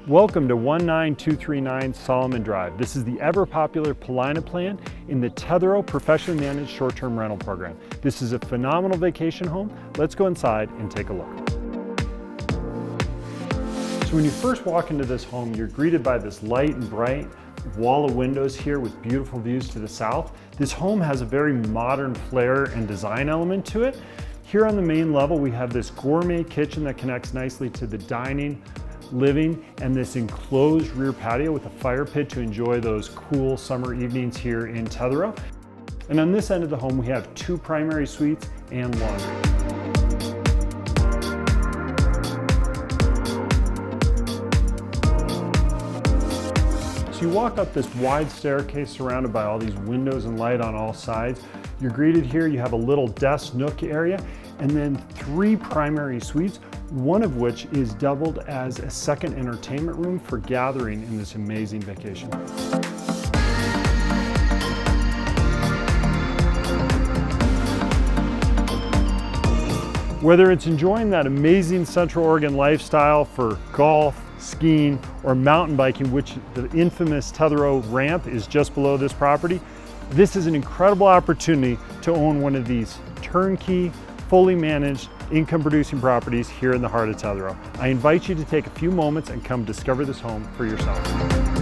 Welcome to 19239 Solomon Drive. This is the ever-popular Paulina plan in the Tetherow professionally managed short-term rental program. This is a phenomenal vacation home. Let's go inside and take a look. So when you first walk into this home, you're greeted by this light and bright wall of windows here with beautiful views to the south. This home has a very modern flair and design element to it. Here on the main level, we have this gourmet kitchen that connects nicely to the dining, living, and this enclosed rear patio with a fire pit to enjoy those cool summer evenings here in Tetherow. And on this end of the home, we have two primary suites and laundry. So you walk up this wide staircase surrounded by all these windows and light on all sides. You're greeted here, you have a little desk nook area, and then three primary suites, one of which is doubled as a second entertainment room for gathering in this amazing vacation. Whether it's enjoying that amazing Central Oregon lifestyle for golf, skiing, or mountain biking, which the infamous Tetherow ramp is just below this property, this is an incredible opportunity to own one of these turnkey, fully managed, income-producing properties here in the heart of Tetherow. I invite you to take a few moments and come discover this home for yourself.